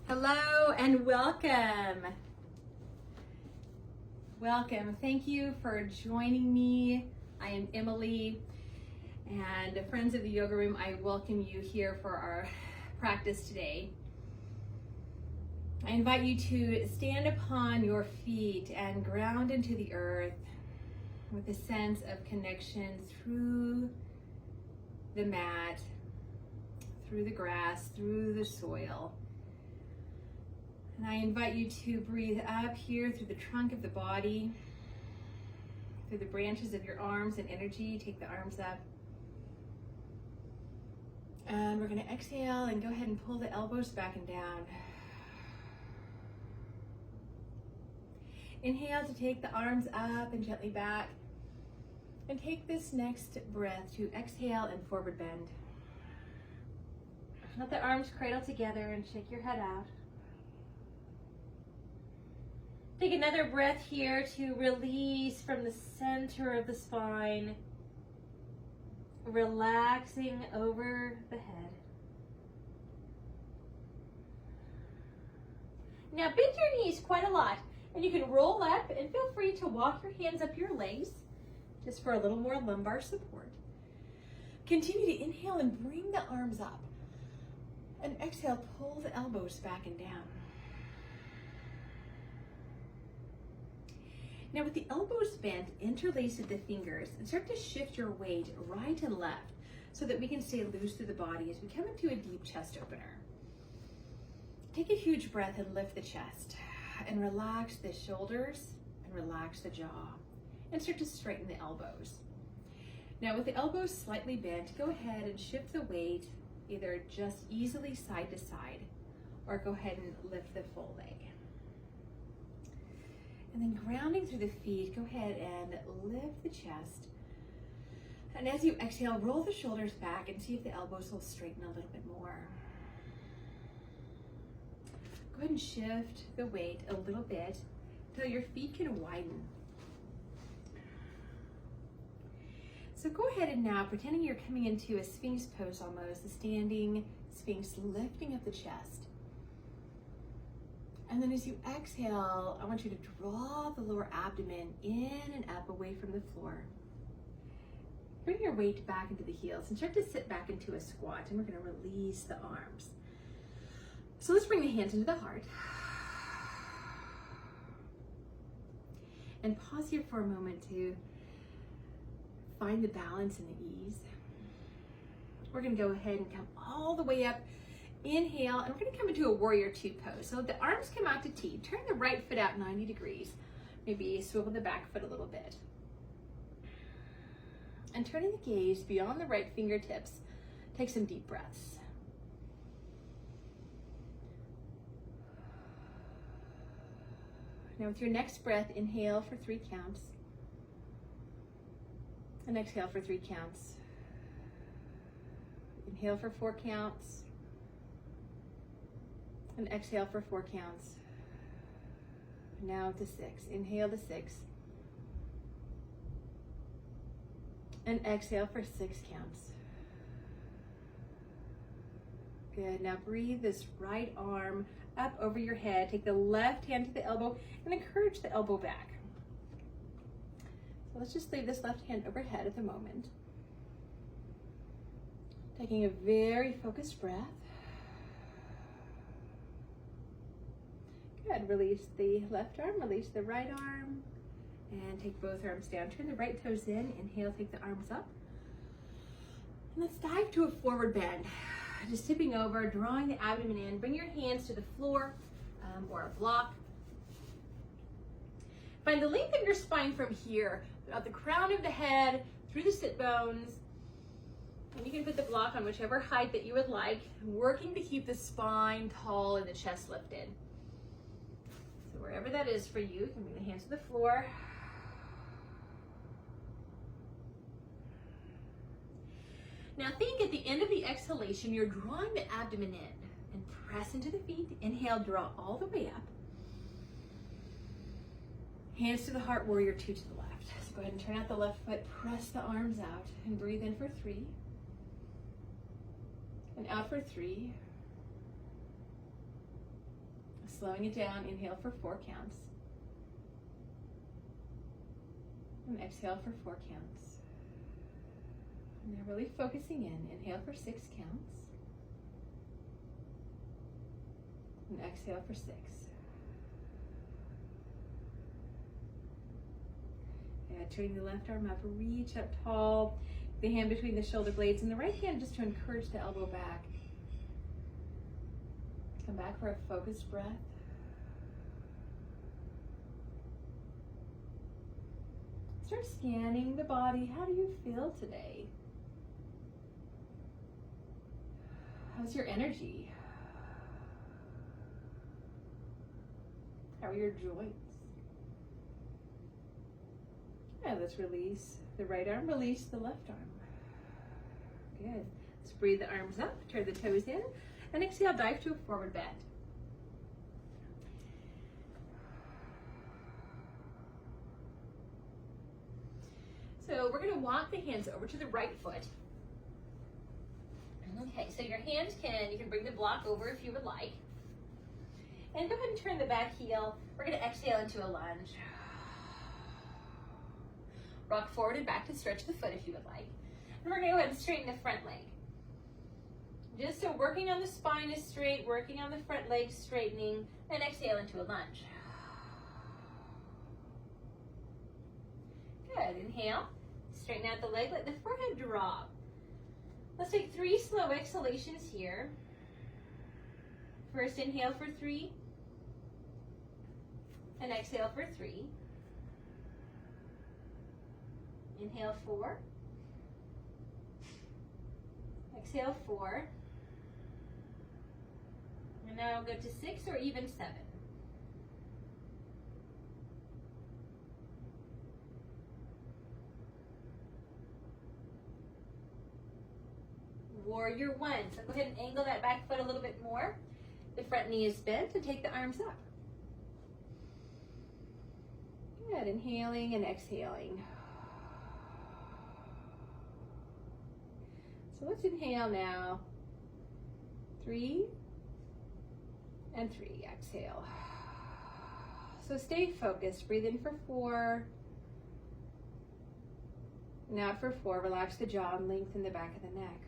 Hello and welcome. Welcome. Thank you for joining me. I am Emily, and friends of the yoga room, I welcome you here for our practice today. I invite you to stand upon your feet and ground into the earth with a sense of connection through the mat, through the grass, through the soil. And I invite you to breathe up here through the trunk of the body, through the branches of your arms and energy. Take the arms up. And we're going to exhale and go ahead and pull the elbows back and down. Inhale to take the arms up and gently back. And take this next breath to exhale and forward bend. Let the arms cradle together and shake your head out. Take another breath here to release from the center of the spine, relaxing over the head. Now bend your knees quite a lot, and you can roll up and feel free to walk your hands up your legs just for a little more lumbar support. Continue to inhale and bring the arms up, and exhale, pull the elbows back and down. Now with the elbows bent, interlace with the fingers and start to shift your weight right and left so that we can stay loose through the body as we come into a deep chest opener. Take a huge breath and lift the chest and relax the shoulders and relax the jaw and start to straighten the elbows. Now with the elbows slightly bent, go ahead and shift the weight either just easily side to side or go ahead and lift the full leg. And then grounding through the feet, go ahead and lift the chest. And as you exhale, roll the shoulders back and see if the elbows will straighten a little bit more. Go ahead and shift the weight a little bit until your feet can widen. So go ahead and now, pretending you're coming into a Sphinx pose almost, a standing Sphinx, lifting up the chest. And then as you exhale, I want you to draw the lower abdomen in and up away from the floor. Bring your weight back into the heels and start to sit back into a squat, and we're going to release the arms. So let's bring the hands into the heart. And pause here for a moment to find the balance and the ease. We're going to go ahead and come all the way up. Inhale, and we're going to come into a warrior two pose. So the arms come out to T. Turn the right foot out 90 degrees. Maybe swivel the back foot a little bit. And turning the gaze beyond the right fingertips, take some deep breaths. Now with your next breath, inhale for 3 counts. And exhale for 3 counts. Inhale for 4 counts. And exhale for 4 counts. Now to 6. Inhale to 6. And exhale for 6 counts. Good. Now breathe this right arm up over your head. Take the left hand to the elbow and encourage the elbow back. So let's just leave this left hand overhead at the moment. Taking a very focused breath. Good. Release the left arm, release the right arm, and take both arms down. Turn the right toes in. Inhale, take the arms up. And let's dive to a forward bend. Just tipping over, drawing the abdomen in. Bring your hands to the floor or a block. Find the length of your spine from here, at the crown of the head, through the sit bones. And you can put the block on whichever height that you would like, working to keep the spine tall and the chest lifted. So wherever that is for you, you can bring the hands to the floor. Now think at the end of the exhalation, you're drawing the abdomen in and press into the feet. Inhale, draw all the way up. Hands to the heart, warrior two to the left. So go ahead and turn out the left foot, press the arms out, and breathe in for 3. And out for 3. slowing it down. Inhale for 4 counts. And exhale for 4 counts. And now really focusing in. Inhale for 6 counts. And exhale for 6. Yeah, turning the left arm up, reach up tall. The hand between the shoulder blades and the right hand just to encourage the elbow back. Come back for a focused breath. Start scanning the body. How do you feel today? How's your energy? How are your joints? And let's release the right arm, release the left arm. Good. Let's breathe the arms up, turn the toes in, and exhale, dive to a forward bend. So we're going to walk the hands over to the right foot. Okay, so your hands you can bring the block over if you would like. And go ahead and turn the back heel. We're going to exhale into a lunge. Rock forward and back to stretch the foot if you would like. And we're going to go ahead and straighten the front leg. Just so working on the spine is straight, working on the front leg straightening, and exhale into a lunge. Good, inhale. Straighten out the leg, let the forehead drop. Let's take 3 slow exhalations here. First inhale for 3, and exhale for 3. Inhale 4, exhale 4, and now go to 6 or even 7. Warrior 1. So go ahead and angle that back foot a little bit more. The front knee is bent and take the arms up. Good, inhaling and exhaling. So let's inhale now. 3 and 3. Exhale. So stay focused. Breathe in for 4. And out for 4. Relax the jaw and lengthen the back of the neck.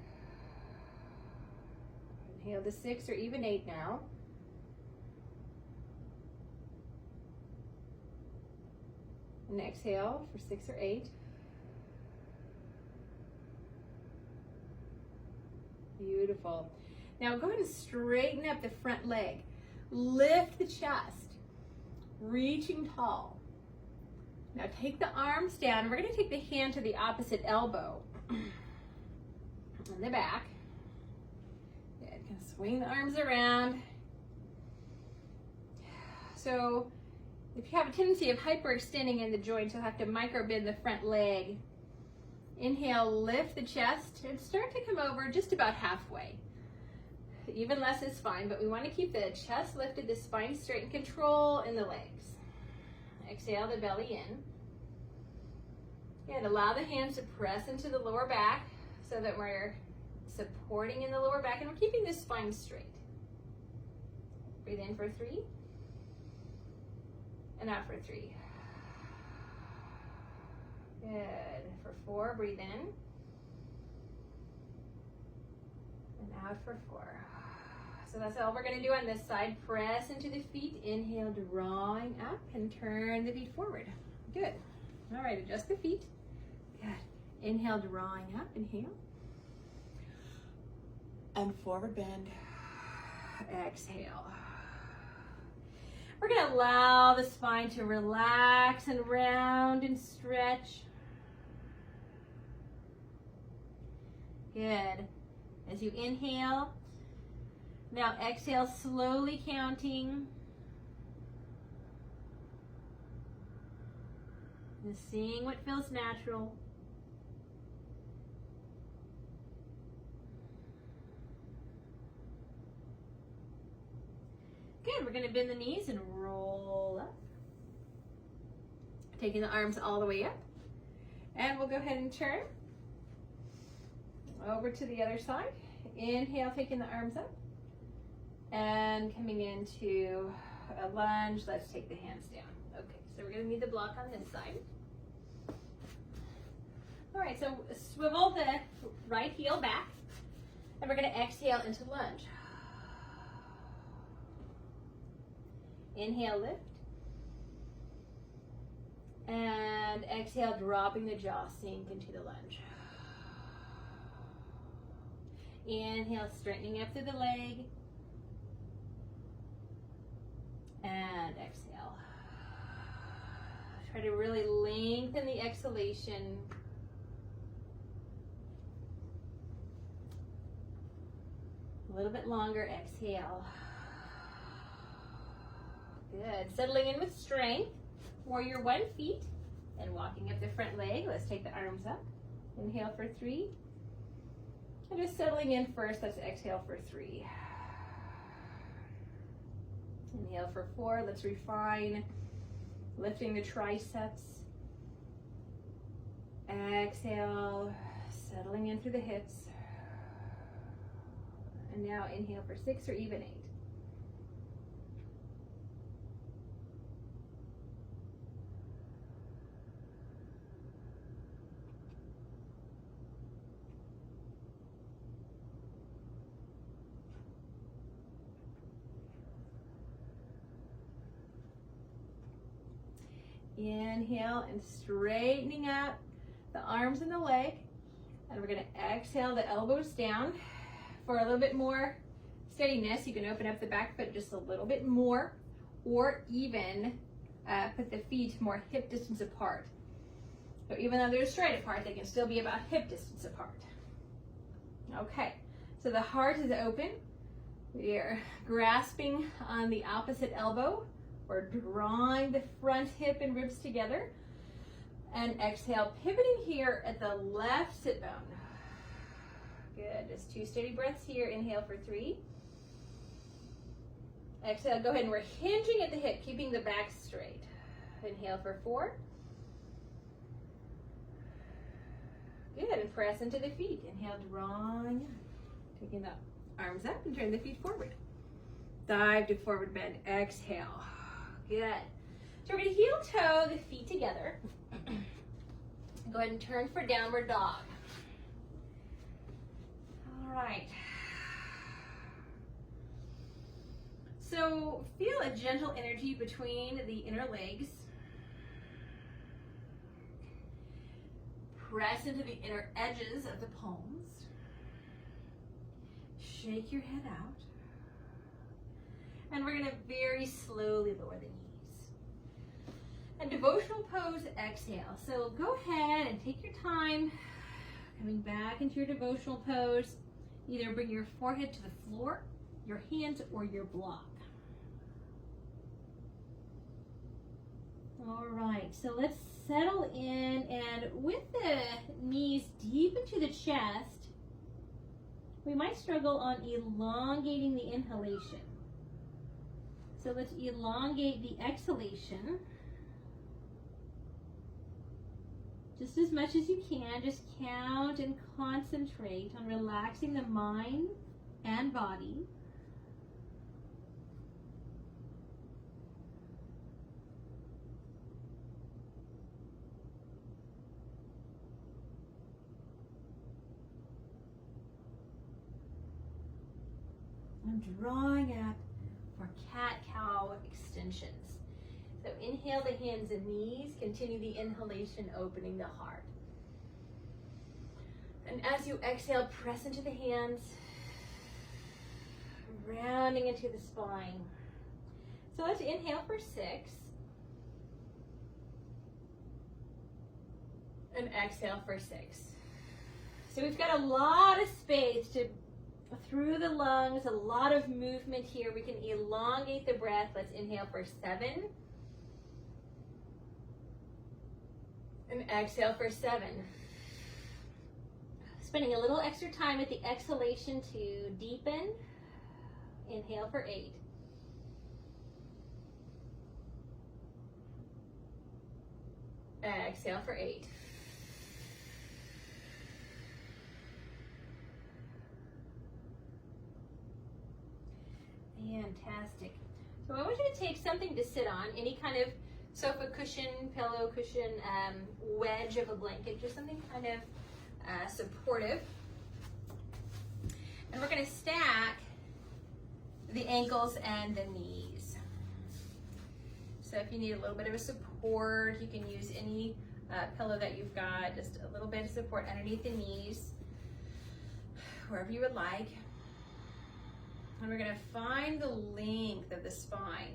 Inhale to 6 or even 8 now. And exhale for 6 or 8. Beautiful. Now go ahead and straighten up the front leg. Lift the chest, reaching tall. Now take the arms down. We're going to take the hand to the opposite elbow. In the back. Good. Gonna swing the arms around. So if you have a tendency of hyperextending in the joints, you'll have to micro bend the front leg. Inhale, lift the chest and start to come over just about halfway. Even less is fine, but we want to keep the chest lifted, the spine straight, and control in the legs. Exhale the belly in. And allow the hands to press into the lower back so that we're supporting in the lower back and we're keeping the spine straight. Breathe in for 3. And out for 3. Good. For 4, breathe in. And out for 4. So that's all we're going to do on this side. Press into the feet. Inhale, drawing up and turn the feet forward. Good. All right, adjust the feet. Good. Inhale, drawing up. Inhale. And forward bend. Exhale. We're going to allow the spine to relax and round and stretch. Good. As you inhale, now exhale, slowly counting. And seeing what feels natural. Good, we're going to bend the knees and roll up. Taking the arms all the way up. And we'll go ahead and turn over to the other side. Inhale, taking the arms up. And coming into a lunge. Let's take the hands down. Okay, so we're gonna need the block on this side. All right, so swivel the right heel back, and we're gonna exhale into lunge. Inhale, lift. And exhale, dropping the jaw, sink into the lunge. Inhale, straightening up through the leg. And exhale. Try to really lengthen the exhalation. A little bit longer, exhale. Good, settling in with strength. Warrior one, feet, and walking up the front leg. Let's take the arms up. Inhale for 3. And just settling in first, let's exhale for 3. Inhale for 4, let's refine. Lifting the triceps. Exhale, settling in through the hips. And now inhale for 6 or even 8. Inhale and straightening up the arms and the leg. And we're going to exhale the elbows down. For a little bit more steadiness, you can open up the back foot just a little bit more, or even put the feet more hip distance apart. So even though they're straight apart, they can still be about hip distance apart. Okay, so the heart is open. We are grasping on the opposite elbow. We're drawing the front hip and ribs together. And exhale, pivoting here at the left sit bone. Good, just 2 steady breaths here. Inhale for 3. Exhale, go ahead, and we're hinging at the hip, keeping the back straight. Inhale for 4. Good, and press into the feet. Inhale, drawing, taking the arms up and turn the feet forward. Dive to forward bend, exhale. Good. So we're gonna heel toe the feet together. Go ahead and turn for downward dog. All right. So feel a gentle energy between the inner legs. Press into the inner edges of the palms. Shake your head out. And we're going to very slowly lower the knees. And devotional pose, exhale. So go ahead and take your time coming back into your devotional pose. Either bring your forehead to the floor, your hands, or your block. All right, so let's settle in, and with the knees deep into the chest, we might struggle on elongating the inhalation. So let's elongate the exhalation just as much as you can. Just count and concentrate on relaxing the mind and body. I'm drawing up for cat-cow extensions. So inhale the hands and knees, continue the inhalation, opening the heart. And as you exhale, press into the hands, rounding into the spine. So let's inhale for 6. And exhale for 6. So we've got a lot of space through the lungs, a lot of movement here. We can elongate the breath. Let's inhale for 7. And exhale for 7. Spending a little extra time at the exhalation to deepen. Inhale for 8. Exhale for 8. Fantastic. So I want you to take something to sit on, any kind of sofa cushion, pillow cushion, wedge of a blanket, just something kind of supportive. And we're going to stack the ankles and the knees. So if you need a little bit of a support, you can use any pillow that you've got, just a little bit of support underneath the knees, wherever you would like. And we're going to find the length of the spine.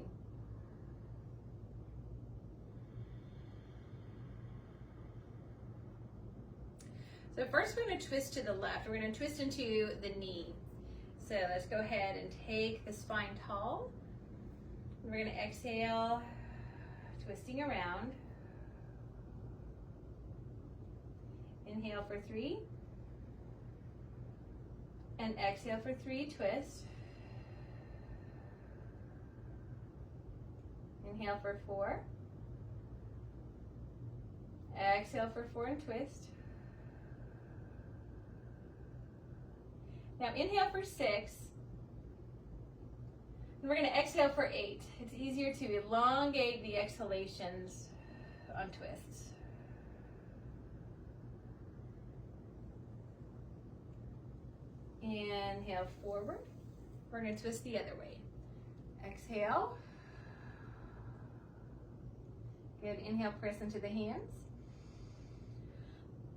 So first we're going to twist to the left. We're going to twist into the knee. So let's go ahead and take the spine tall. We're going to exhale, twisting around. Inhale for 3. And exhale for 3, twist. Inhale for 4. Exhale for 4 and twist. Now inhale for 6. And we're going to exhale for 8. It's easier to elongate the exhalations on twists. Inhale forward. We're going to twist the other way. Exhale. Good. Inhale, press into the hands.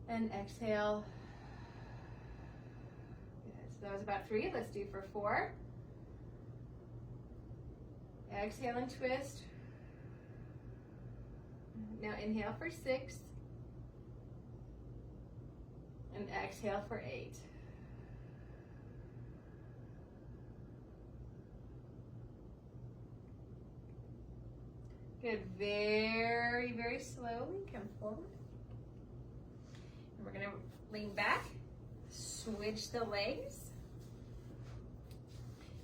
And exhale. Good. So that was about 3. Let's do for 4. Exhale and twist. Now inhale for 6. And exhale for 8. Good. Very, very slowly come forward. And we're going to lean back, switch the legs,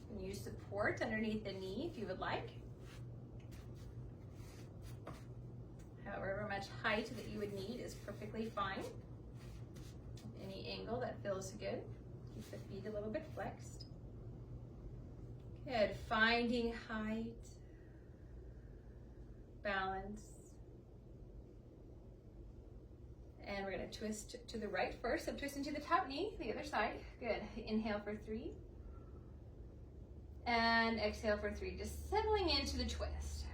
and use support underneath the knee if you would like. However much height that you would need is perfectly fine. Any angle that feels good. Keep the feet a little bit flexed. Good. Finding height. Balance. And we're going to twist to the right first. So twist into the top knee, the other side. Good. Inhale for 3. And exhale for 3. Just settling into the twist.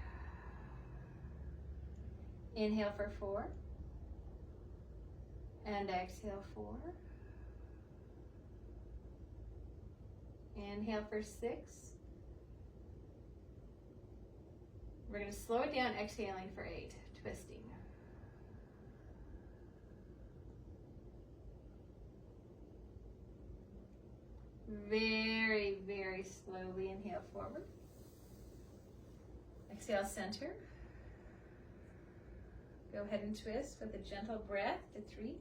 Inhale for 4. And exhale 4. Inhale for 6. We're going to slow it down, exhaling for 8, twisting. Very, very slowly inhale forward. Exhale, center. Go ahead and twist with a gentle breath to 3.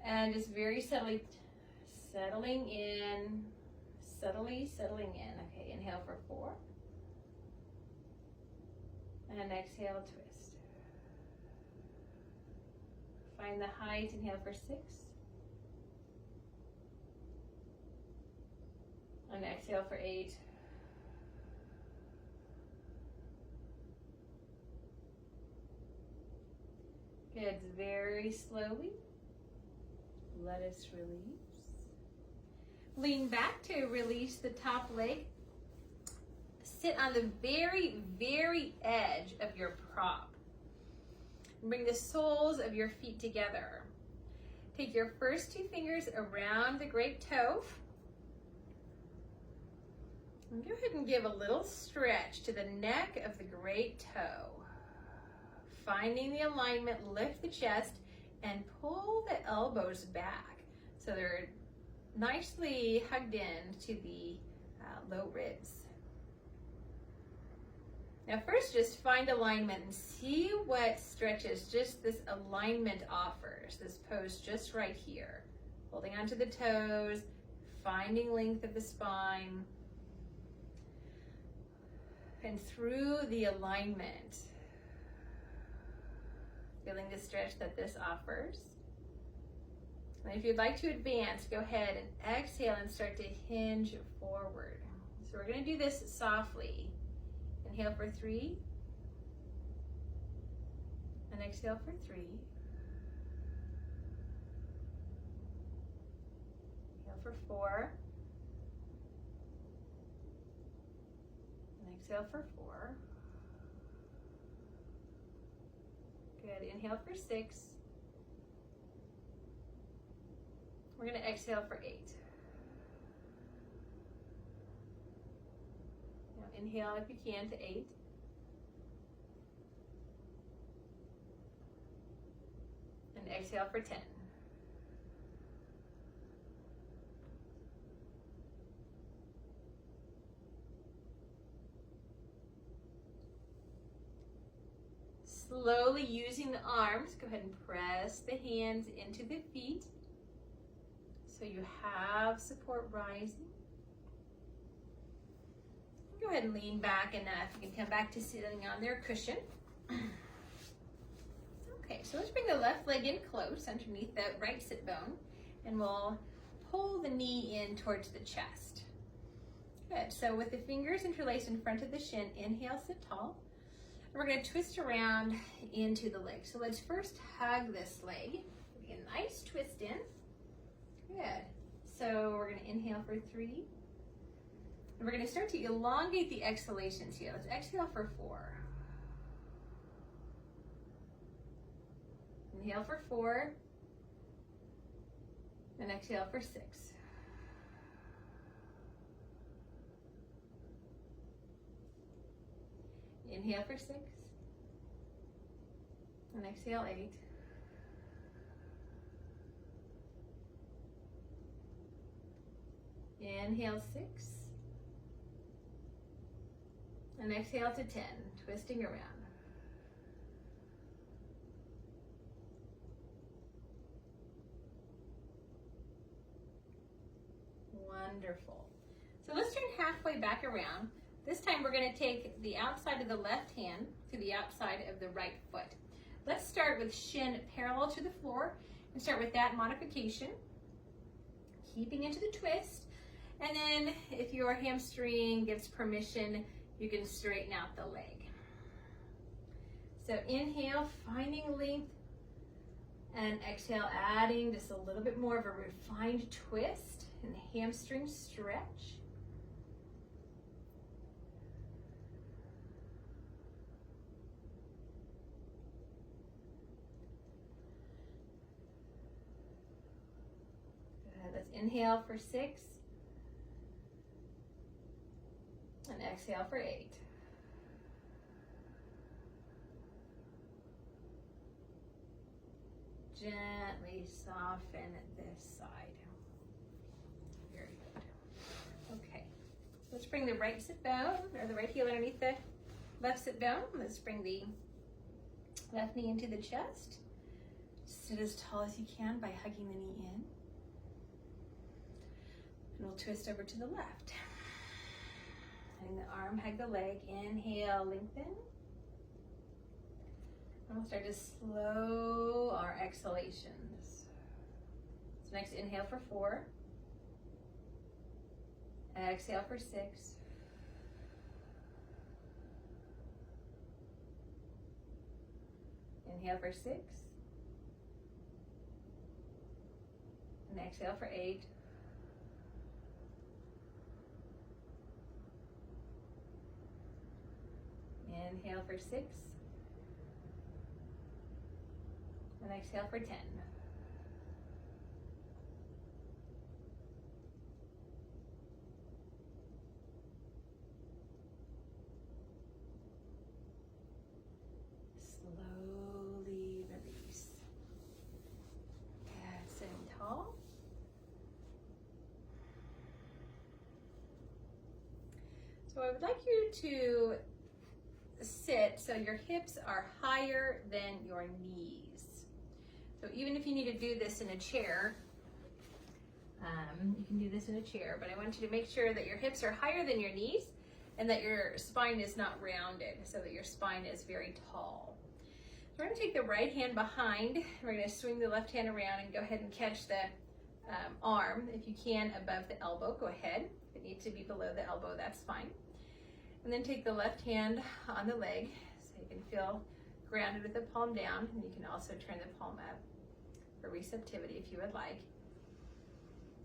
And just very subtly settling in, subtly settling in. Okay, inhale for 4. And exhale, twist. Find the height, inhale for 6. And exhale for 8. Good, very slowly. Let us release. Lean back to release the top leg. Sit on the very, very edge of your prop. Bring the soles of your feet together. Take your first 2 fingers around the great toe. And go ahead and give a little stretch to the neck of the great toe. Finding the alignment, lift the chest and pull the elbows back so they're nicely hugged in to the low ribs. Now first, just find alignment and see what stretches just this alignment offers, this pose just right here. Holding onto the toes, finding length of the spine, and through the alignment, feeling the stretch that this offers. And if you'd like to advance, go ahead and exhale and start to hinge forward. So we're going to do this softly. Inhale for 3. And exhale for 3. Inhale for 4. And exhale for 4. Good. Inhale for 6. We're going to exhale for 8. Now inhale if you can to 8. And exhale for 10. Slowly using the arms, go ahead and press the hands into the feet so you have support rising. Go ahead and lean back, and if you can come back to sitting on their cushion. Okay, so let's bring the left leg in close underneath the right sit bone, and we'll pull the knee in towards the chest. Good, so with the fingers interlaced in front of the shin, inhale, sit tall. And we're gonna twist around into the leg. So let's first hug this leg. Get a nice twist in. Good, so we're gonna inhale for 3. And we're gonna start to elongate the exhalations here. Let's exhale for 4. Inhale for 4, and exhale for 6. Inhale for 6, and exhale 8. Inhale 6, and exhale to 10, twisting around. Wonderful. So let's turn halfway back around. This time we're going to take the outside of the left hand to the outside of the right foot. Let's start with shin parallel to the floor and start with that modification. Keeping into the twist. And then if your hamstring gives permission, you can straighten out the leg. So inhale, finding length, and exhale, adding just a little bit more of a refined twist and hamstring stretch. Good. Let's inhale for 6 and exhale for 8. Gently soften this side. Very good. Okay, let's bring the right sit bone, or the right heel underneath the left sit bone. Let's bring the left knee into the chest. Sit as tall as you can by hugging the knee in. And we'll twist over to the left. Letting the arm hug the leg. Inhale, lengthen. And we'll start to slow our exhalations. So next, inhale for 4. Exhale for 6. Inhale for 6. And exhale for 8. Inhale for 6. And exhale for 10. Slowly release. Good. Sitting tall. So I would like you to sit so your hips are higher than your knees. So even if you need to do this in a chair, you can do this in a chair, but I want you to make sure that your hips are higher than your knees and that your spine is not rounded, so that your spine is very tall. We're going to take the right hand behind. We're going to swing the left hand around and go ahead and catch the arm, if you can, above the elbow. Go ahead. If it needs to be below the elbow, that's fine. And then take the left hand on the leg so you can feel grounded with the palm down, and you can also turn the palm up for receptivity if you would like.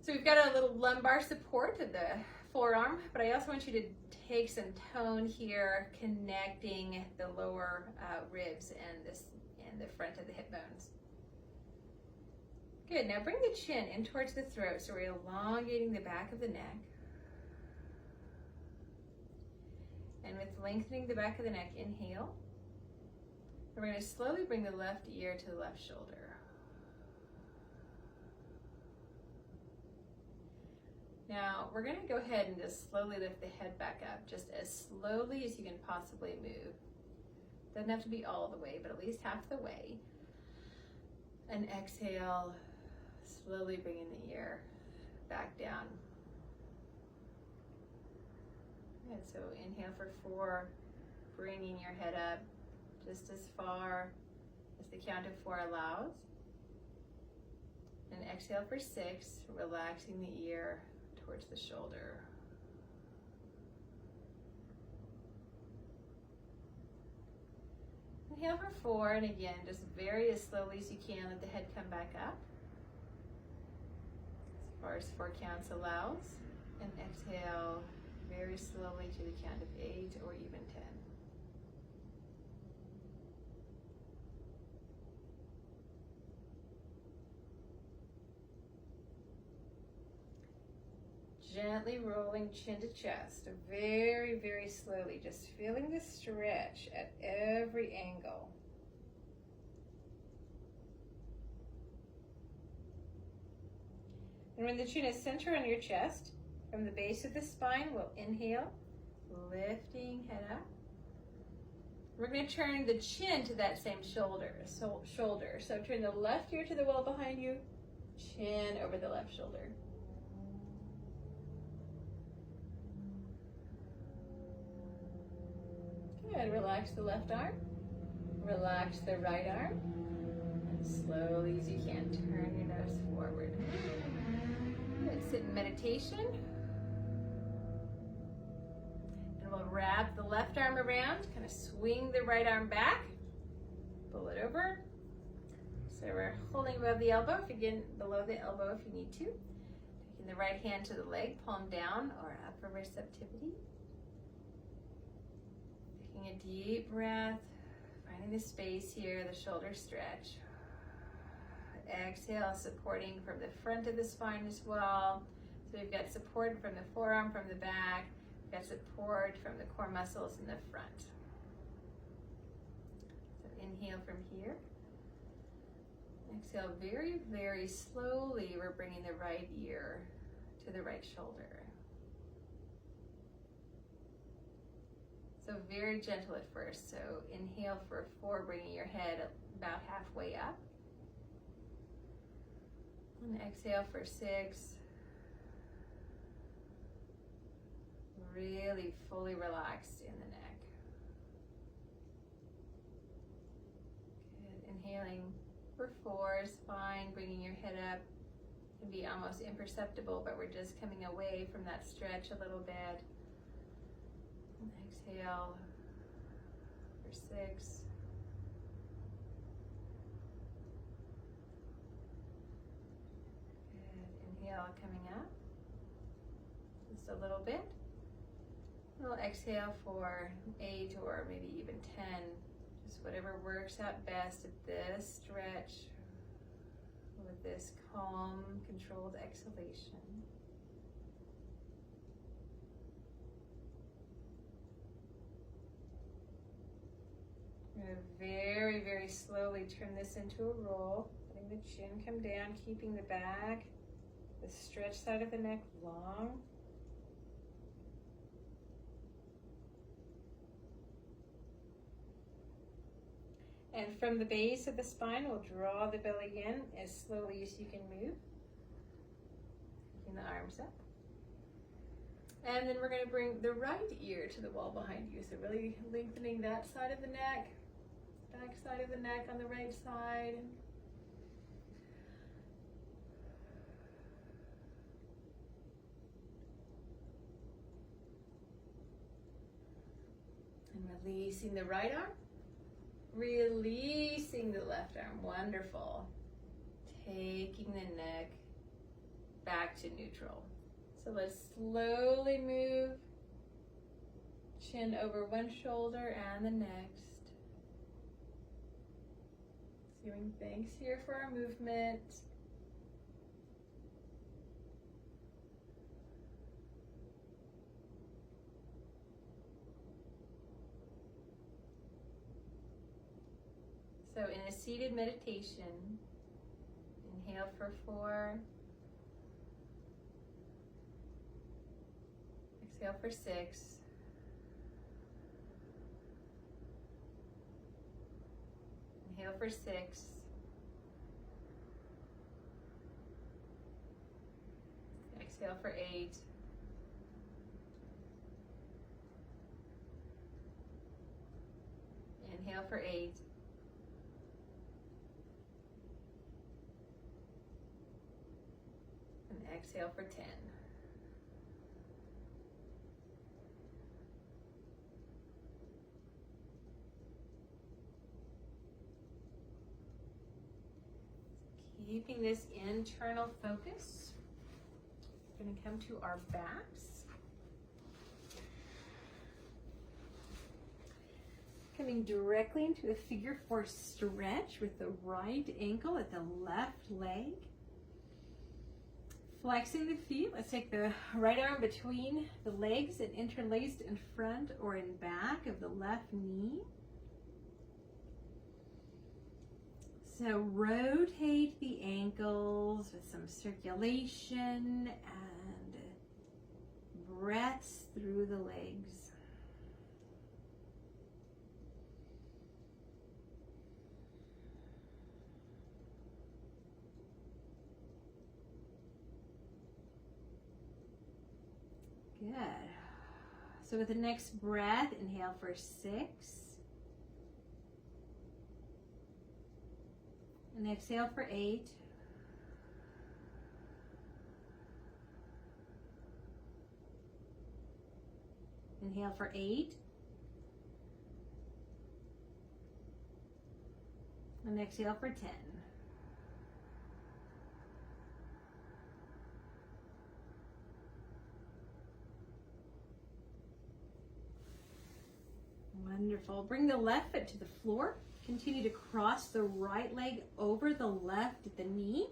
So we've got a little lumbar support of the forearm, but I also want you to take some tone here, connecting the lower ribs and the front of the hip bones. Good, now bring the chin in towards the throat, so we're elongating the back of the neck. And with lengthening the back of the neck, inhale. And we're going to slowly bring the left ear to the left shoulder. Now, we're going to go ahead and just slowly lift the head back up, just as slowly as you can possibly move. Doesn't have to be all the way, but at least half the way. And exhale, slowly bringing the ear back down. And so inhale for 4, bringing your head up just as far as the count of 4 allows. And exhale for 6, relaxing the ear towards the shoulder. Inhale for 4, and again, just very as slowly as you can, let the head come back up as far as 4 counts allows, and exhale very slowly to the count of 8 or even 10. Gently rolling chin to chest, very, very slowly, just feeling the stretch at every angle. And when the chin is centered on your chest, from the base of the spine, we'll inhale, lifting head up. We're going to turn the chin to that same shoulder. So turn the left ear to the wall behind you, chin over the left shoulder. Good, relax the left arm, relax the right arm, and slowly as you can, turn your nose forward. Good, sit in meditation. And we'll wrap the left arm around, kind of swing the right arm back, pull it over. So we're holding above the elbow, if again, below the elbow if you need to. Taking the right hand to the leg, palm down or up for receptivity. Taking a deep breath, finding the space here, the shoulder stretch. Exhale, supporting from the front of the spine as well. So we've got support from the forearm, from the back. We've got support from the core muscles in the front. So inhale from here. Exhale very, very slowly. We're bringing the right ear to the right shoulder. So very gentle at first. So inhale for 4, bringing your head about halfway up. And exhale for 6. Really fully relaxed in the neck. Good. Inhaling for 4, spine, bringing your head up. Can be almost imperceptible, but we're just coming away from that stretch a little bit. And exhale for 6. Inhale, coming up just a little bit. We'll exhale for 8 or maybe even 10, just whatever works out best at this stretch with this calm, controlled exhalation. We're going to very, very slowly turn this into a roll, letting the chin come down, keeping the back, the stretch side of the neck long. And from the base of the spine, we'll draw the belly in as slowly as you can move. Taking the arms up. And then we're going to bring the right ear to the wall behind you. So really lengthening that side of the neck, back side of the neck on the right side. Releasing the right arm. Releasing the left arm. Wonderful. Taking the neck back to neutral. So let's slowly move chin over one shoulder and the next. Giving thanks here for our movement. So in a seated meditation, inhale for 4, exhale for 6, inhale for 6, exhale for 8, inhale for 8, and exhale for 10. Keeping this internal focus, we're going to come to our backs. Coming directly into a figure 4 stretch with the right ankle at the left leg. Flexing the feet, let's take the right arm between the legs and interlaced in front or in back of the left knee. So rotate the ankles with some circulation and breaths through the legs. Good. So with the next breath, inhale for 6. And exhale for 8. Inhale for 8. And exhale for 10. Wonderful. Bring the left foot to the floor. Continue to cross the right leg over the left at the knee,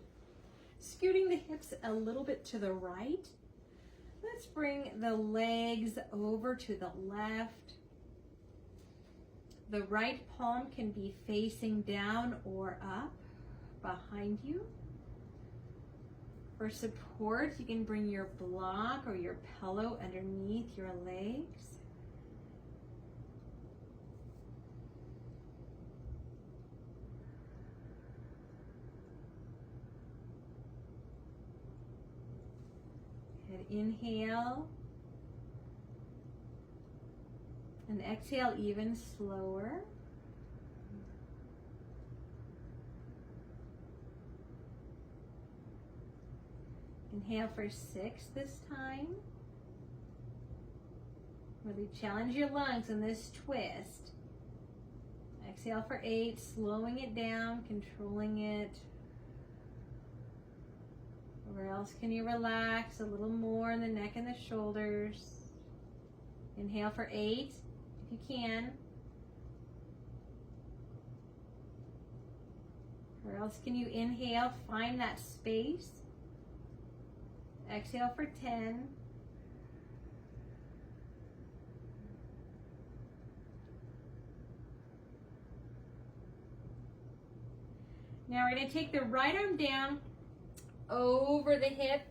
scooting the hips a little bit to the right. Let's bring the legs over to the left. The right palm can be facing down or up behind you. For support, you can bring your block or your pillow underneath your legs. Inhale and exhale even slower. Inhale for 6 this time. Really challenge your lungs in this twist. Exhale for 8, slowing it down, controlling it. Where else can you relax a little more in the neck and the shoulders? Inhale for 8, if you can. Where else can you inhale? Find that space. Exhale for 10. Now we're going to take the right arm down over the hip,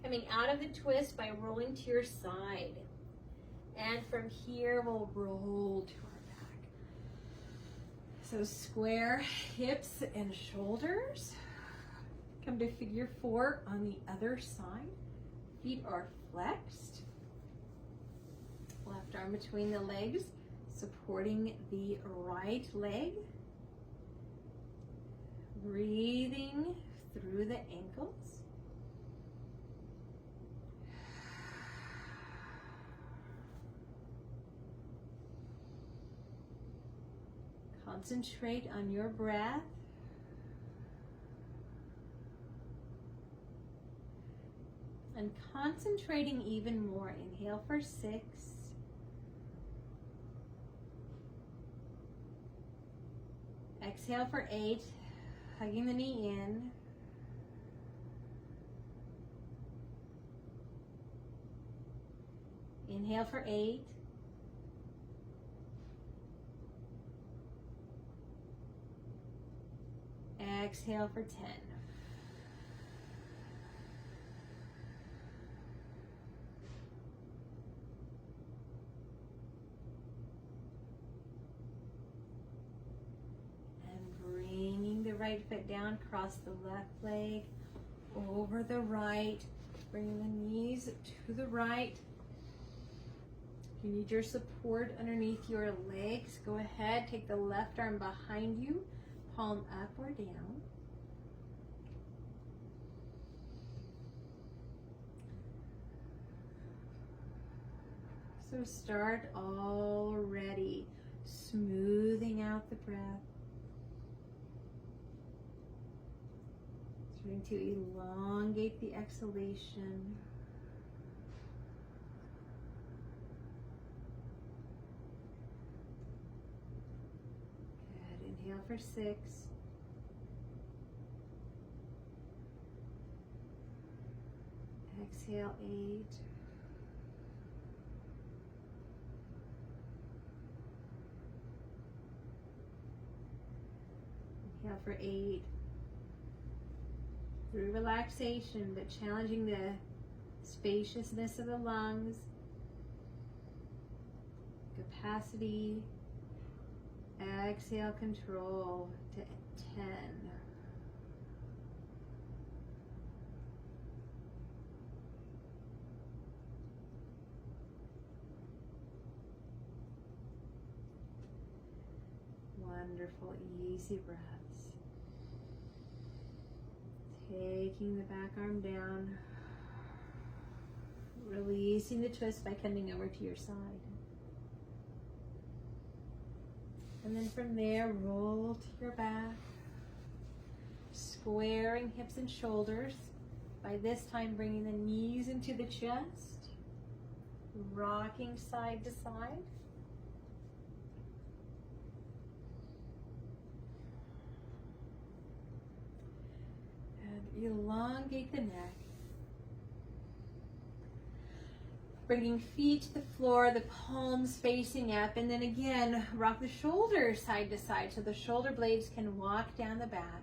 coming out of the twist by rolling to your side. And from here, we'll roll to our back. So square hips and shoulders. Come to figure 4 on the other side. Feet are flexed. Left arm between the legs, supporting the right leg. Breathing through the ankles. Concentrate on your breath. And concentrating even more. Inhale for 6. Exhale for 8, hugging the knee in. Inhale for 8. Exhale for 10. Right foot down, cross the left leg over the right, bringing the knees to the right. If you need your support underneath your legs, go ahead, take the left arm behind you, palm up or down. So start already smoothing out the breath. Starting to elongate the exhalation. Good. Inhale for 6. Exhale 8. Inhale for 8. Through relaxation, but challenging the spaciousness of the lungs, capacity. Exhale, control to 10. Wonderful, easy breaths. Taking the back arm down, releasing the twist by coming over to your side. And then from there, roll to your back, squaring hips and shoulders. By this time, bringing the knees into the chest, rocking side to side. Elongate the neck. Bringing feet to the floor, the palms facing up, and then again, rock the shoulders side to side so the shoulder blades can walk down the back.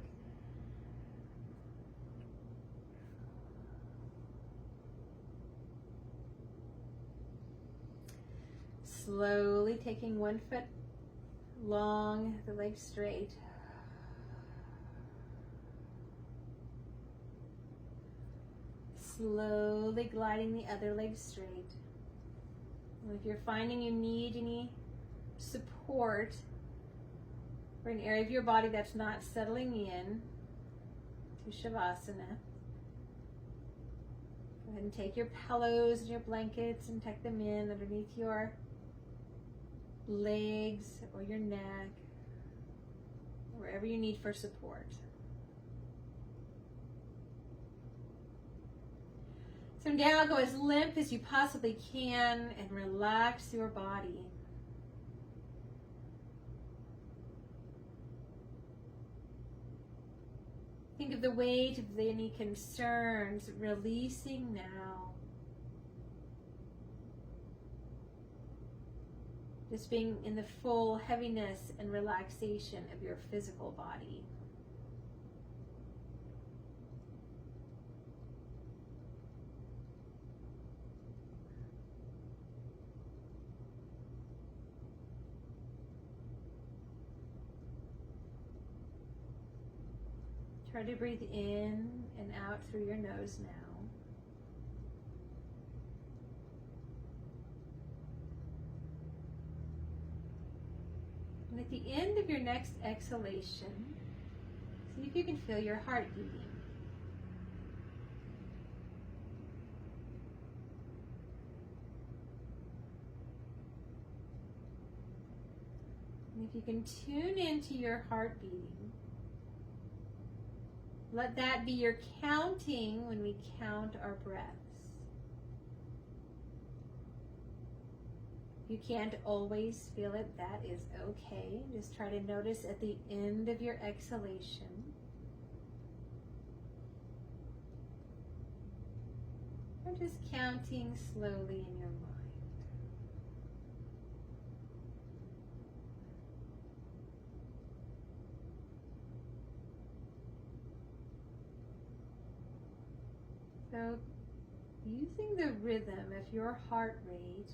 Slowly taking one foot long, the legs straight. Slowly gliding the other leg straight. And if you're finding you need any support for an area of your body that's not settling in to Shavasana, go ahead and take your pillows and your blankets and tuck them in underneath your legs or your neck, wherever you need for support. So now go as limp as you possibly can and relax your body. Think of the weight of any concerns, releasing now. Just being in the full heaviness and relaxation of your physical body. Try to breathe in and out through your nose now. And at the end of your next exhalation, see if you can feel your heart beating. And if you can tune into your heart beating, let that be your counting when we count our breaths. You can't always feel it, that is okay. Just try to notice at the end of your exhalation. Or just counting slowly in your mind. So, using the rhythm of your heart rate,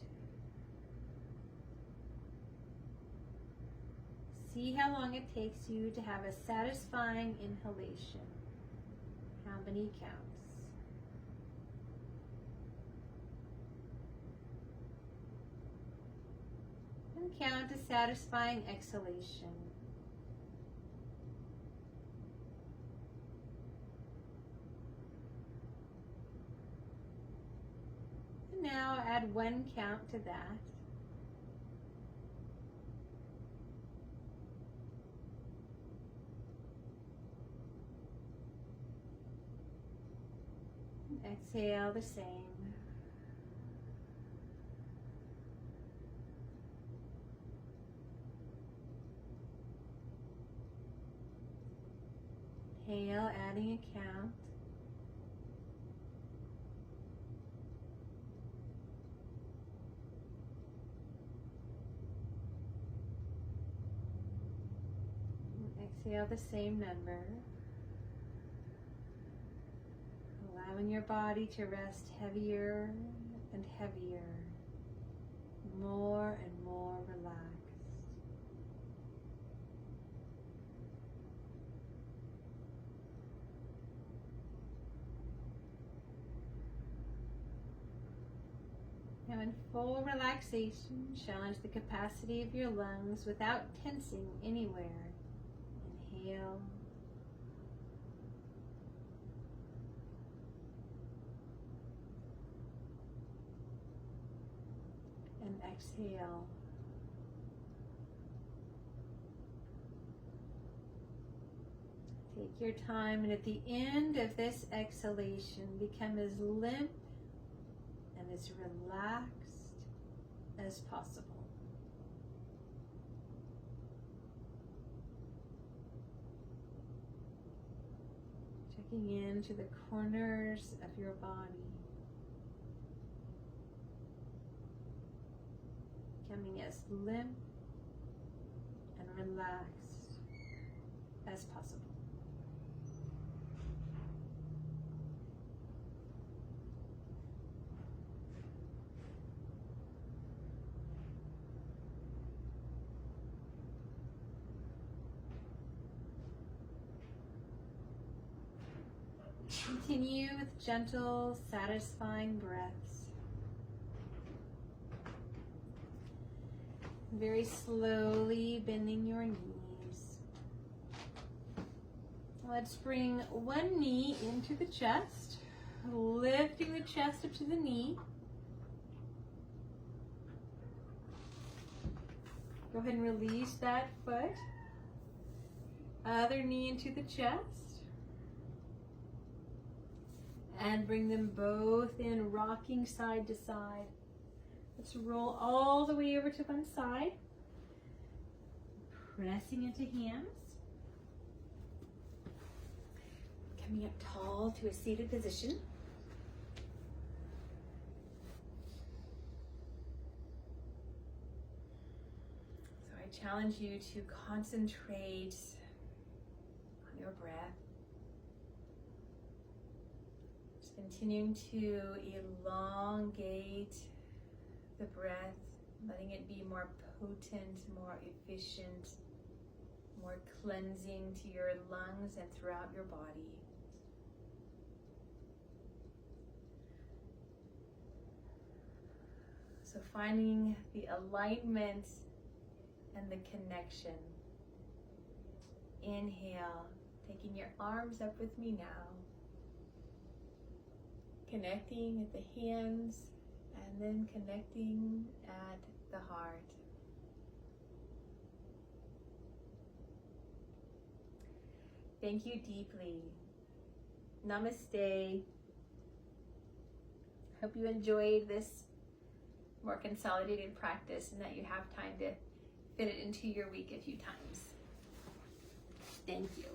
see how long it takes you to have a satisfying inhalation. How many counts? And count a satisfying exhalation. And now add one count to that. Exhale the same. Inhale, adding a count. Exhale the same number. Allowing your body to rest heavier and heavier, more and more relaxed. Now in full relaxation, challenge the capacity of your lungs without tensing anywhere. Inhale. And exhale. Take your time, and at the end of this exhalation, become as limp and as relaxed as possible. Checking into the corners of your body. Becoming as limp and relaxed as possible. Continue with gentle, satisfying breaths. Very slowly bending your knees. Let's bring one knee into the chest, lifting the chest up to the knee. Go ahead and release that foot. Other knee into the chest. And bring them both in, rocking side to side. Let's roll all the way over to one side. Pressing into hands. Coming up tall to a seated position. So I challenge you to concentrate on your breath. Just continuing to elongate the breath, letting it be more potent, more efficient, more cleansing to your lungs and throughout your body. So finding the alignment and the connection. Inhale, taking your arms up with me now. Connecting at the hands and then connecting at the heart. Thank you deeply. Namaste. Hope you enjoyed this more consolidated practice and that you have time to fit it into your week a few times. Thank you.